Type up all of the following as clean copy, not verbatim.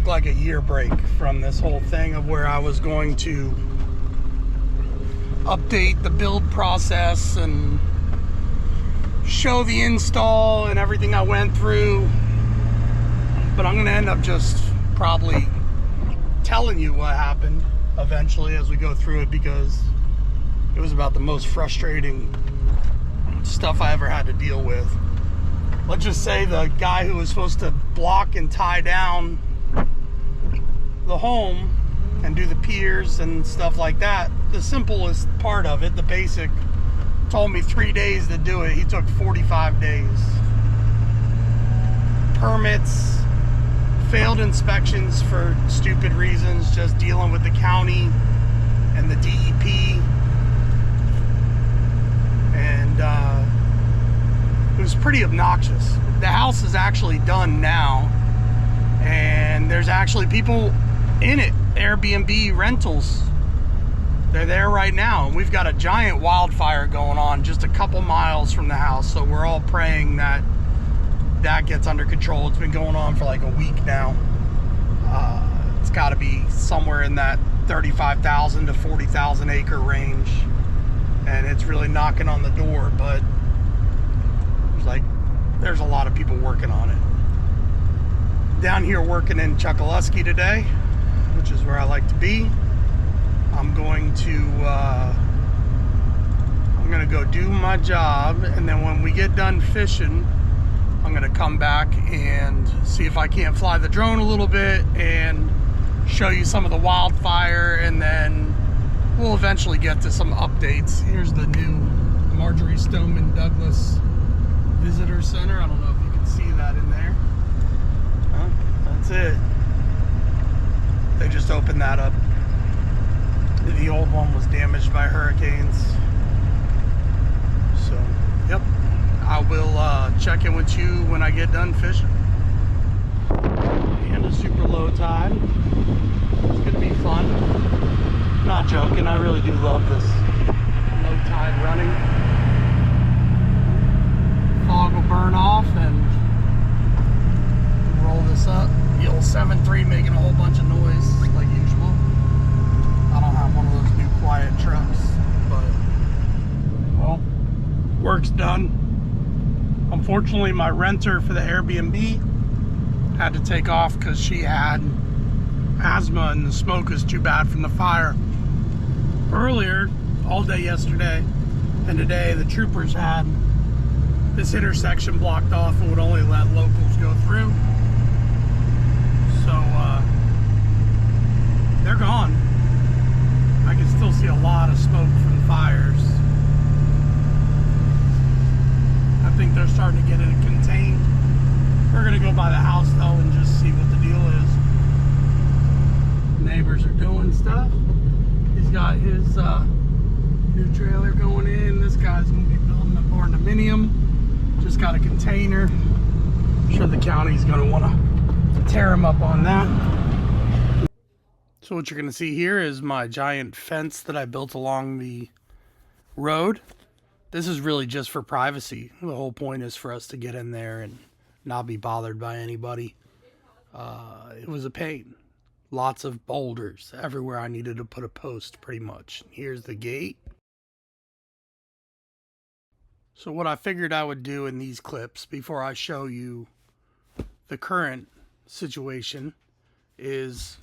like a year break from this whole thing of where I was going to update the build process and show the install and everything I went through. But I'm going to end up just probably telling you what happened eventually as we go through it, because it was about the most frustrating stuff I ever had to deal with. Let's just say the guy who was supposed to block and tie down the home and do the piers and stuff like that, the simplest part of it, the basic, told me 3 days to do it. He took 45 days. Permits, failed inspections for stupid reasons, just dealing with the county and the DEP. And it was pretty obnoxious. The house is actually done now, and there's actually people in it, Airbnb rentals. They're there right now, and we've got a giant wildfire going on just a couple miles from the house, so we're all praying that that gets under control. It's been going on for like a week now. It's got to be somewhere in that 35,000 to 40,000 acre range, and it's really knocking on the door, but there's a lot of people working on it. Down here working in Chokoloskee today, which is where I like to be. I'm going to go do my job, and then when we get done fishing, I'm going to come back and see if I can't fly the drone a little bit and show you some of the wildfire, and then we'll eventually get to some updates. Here's the new Marjorie Stoneman Douglas Visitor Center. I don't know if you can see that in there. That's it. They just opened that up. The old one was damaged by hurricanes. So, yep. I will check in with you when I get done fishing. And a super low tide. It's gonna be fun. Not joking, I really do love this low tide running. Fog will burn off and roll this up. The old 7.3 making a whole bunch of noise like usual. I don't have one of those new quiet trucks, but well, work's done. Unfortunately, my renter for the Airbnb had to take off because she had asthma and the smoke is too bad from the fire. Earlier, all day yesterday and today, the troopers had this intersection blocked off and would only let locals go through. So they're gone. I can still see a lot of smoke from the fires. I think they're starting to get it contained. We're gonna go by the house though and just see what the deal is. Neighbors are doing stuff. He's got his new trailer going in. This guy's gonna be building a barndominium. Just got a container. I'm sure the county's gonna wanna tear him up on that. So what you're gonna see here is my giant fence that I built along the road. This is really just for privacy. The whole point is for us to get in there and not be bothered by anybody. It was a pain. Lots of boulders everywhere I needed to put a post, pretty much. Here's the gate. So what I figured I would do in these clips before I show you the current situation is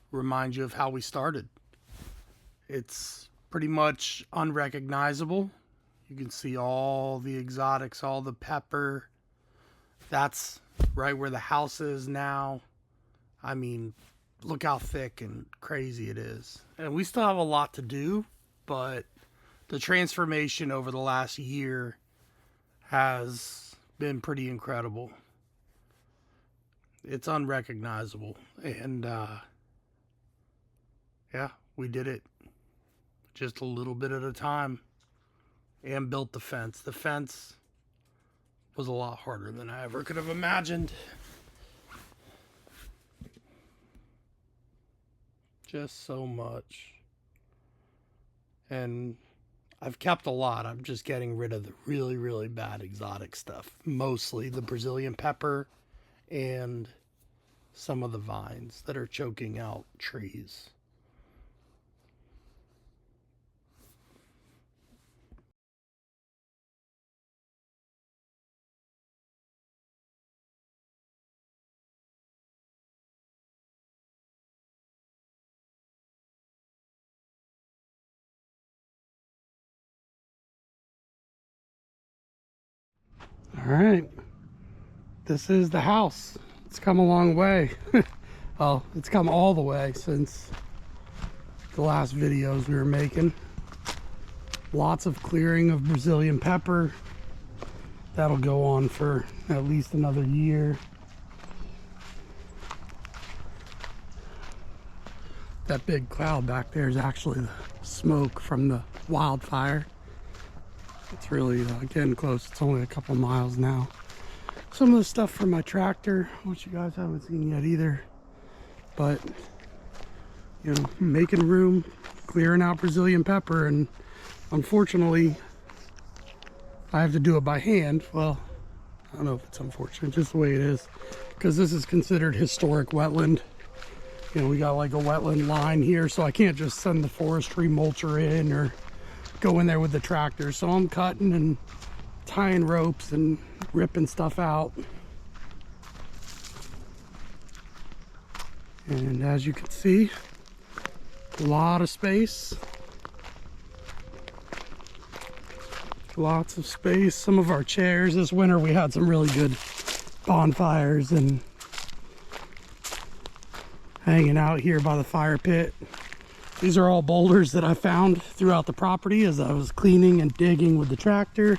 remind you of how we started. It's pretty much unrecognizable. You can see all the exotics, all the pepper. That's right where the house is now. I mean, look how thick and crazy it is. And we still have a lot to do, but the transformation over the last year has been pretty incredible. It's unrecognizable. And yeah, we did it just a little bit at a time and built the fence. The fence was a lot harder than I ever could have imagined. Just so much. And I've kept a lot. I'm just getting rid of the really, really bad exotic stuff. Mostly the Brazilian pepper and some of the vines that are choking out trees. All right, this is the house. It's come a long way. Well, it's come all the way since the last videos we were making. Lots of clearing of Brazilian pepper. That'll go on for at least another year. That big cloud back there is actually the smoke from the wildfire. It's really getting close. It's only a couple miles now. Some of the stuff from my tractor, which you guys haven't seen yet either. But, you know, making room, clearing out Brazilian pepper, and unfortunately, I have to do it by hand. Well, I don't know if it's unfortunate, just the way it is. Because this is considered historic wetland. You know, we got like a wetland line here, so I can't just send the forestry mulcher in or go in there with the tractor. So I'm cutting and tying ropes and ripping stuff out. And as you can see, a lot of space. Lots of space. Some of our chairs this winter, we had some really good bonfires and hanging out here by the fire pit. These are all boulders that I found throughout the property as I was cleaning and digging with the tractor.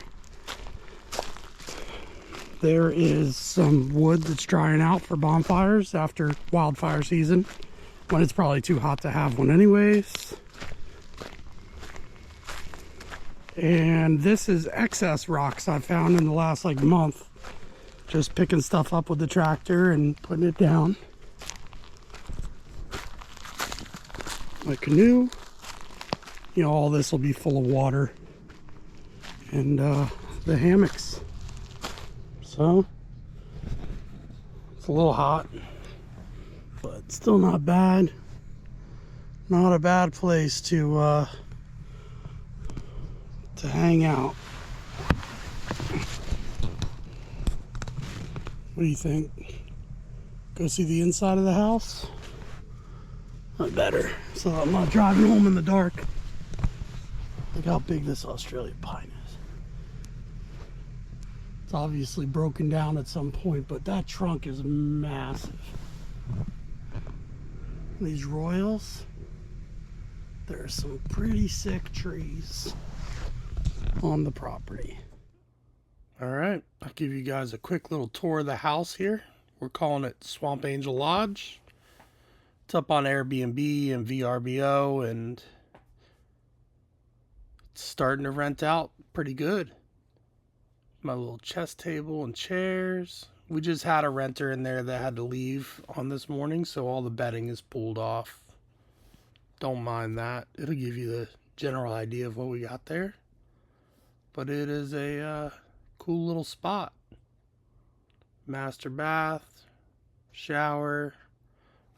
There is some wood that's drying out for bonfires after wildfire season, when it's probably too hot to have one anyways. And this is excess rocks I found in the last like month. Just picking stuff up with the tractor and putting it down. My canoe, you know, all this will be full of water. And the hammocks. So, it's a little hot, but still not bad. Not a bad place to hang out. What do you think? Go see the inside of the house? I better, so I'm not driving home in the dark. Look how big this Australian pine is. It's obviously broken down at some point, but that trunk is massive. These royals, there are some pretty sick trees on the property. All right, I'll give you guys a quick little tour of the house here. We're calling it Swamp Angel Lodge. It's up on Airbnb and VRBO, and it's starting to rent out pretty good. My little chest table and chairs. We just had a renter in there that had to leave on this morning, so all the bedding is pulled off. Don't mind that. It'll give you the general idea of what we got there. But it is a cool little spot. Master bath, shower.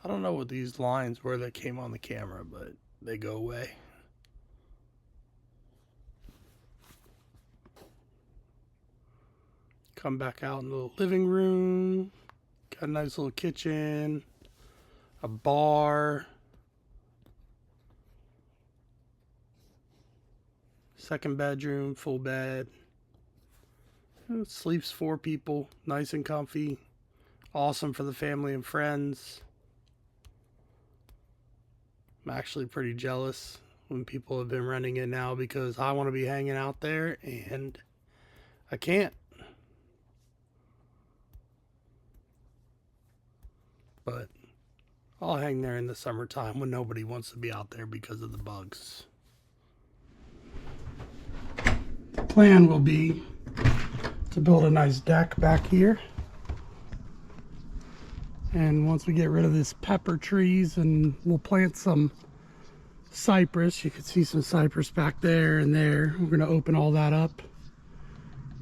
I don't know what these lines were that came on the camera, but they go away. Come back out in the living room. Got a nice little kitchen, a bar, second bedroom, full bed. It sleeps 4 people, nice and comfy. Awesome for the family and friends. I'm actually pretty jealous when people have been renting it now because I want to be hanging out there and I can't. But I'll hang there in the summertime when nobody wants to be out there because of the bugs. The plan will be to build a nice deck back here. And once we get rid of this pepper trees, and we'll plant some cypress. You can see some cypress back there and there. We're going to open all that up,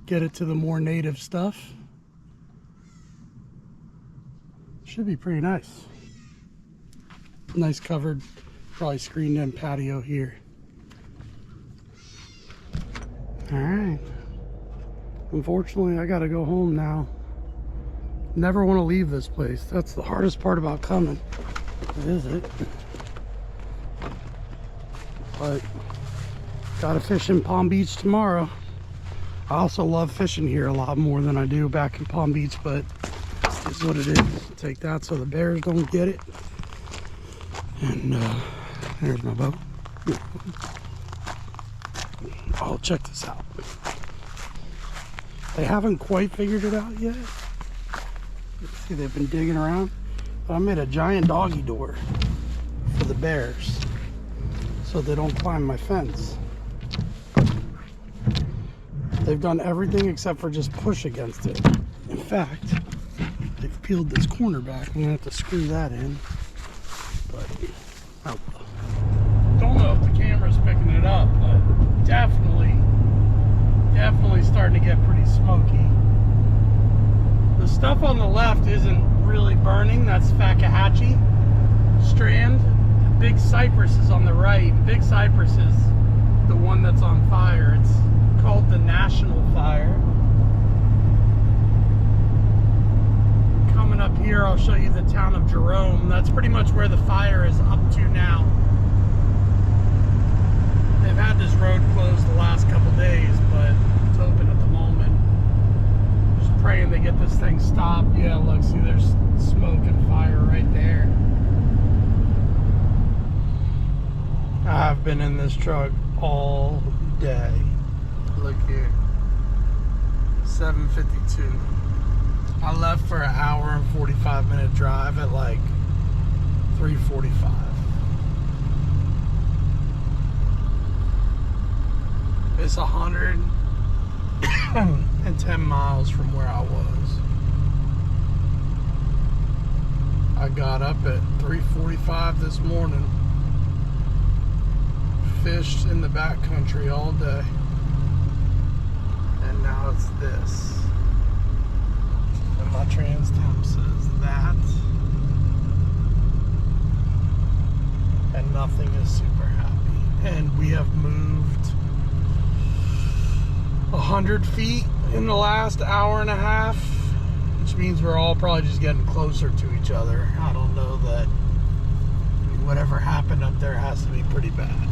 get it to the more native stuff. Should be pretty nice. Nice covered, probably screened in patio here. Alright. Unfortunately, I gotta go home now. Never want to leave this place. That's the hardest part about coming. Is it? But gotta fish in Palm Beach tomorrow. I also love fishing here a lot more than I do back in Palm Beach, but it's what it is. Take that so the bears don't get it. And there's my boat. Oh, check this out. They haven't quite figured it out yet. See, they've been digging around. But I made a giant doggy door for the bears so they don't climb my fence. They've done everything except for just push against it. In fact, they've peeled this corner back. I'm gonna have to screw that in. But oh, don't know if the camera's picking it up, but definitely starting to get pretty smoky. The stuff on the left isn't really burning. That's Fakahatchee strand. Big Cypress is on the right. Big Cypress is the one that's on fire. It's called the National Fire. Coming up here, I'll show you the town of Jerome. That's pretty much where the fire is up to now. They've had this road closed the last couple days, but it's open at the moment. Just praying they get this thing stopped. Yeah, look, see, there's smoke and fire right there. I've been in this truck all day. Look here, 7:52. I left for an hour and 45-minute drive at like 3:45. It's 110 miles from where I was. I got up at 3:45 this morning, fished in the backcountry all day, and now it's this. And my trans temp says that, and nothing is super happy. And we have moved 100 feet in the last hour and a half, which means we're all probably just getting closer to each other. I don't know, that whatever happened up there has to be pretty bad.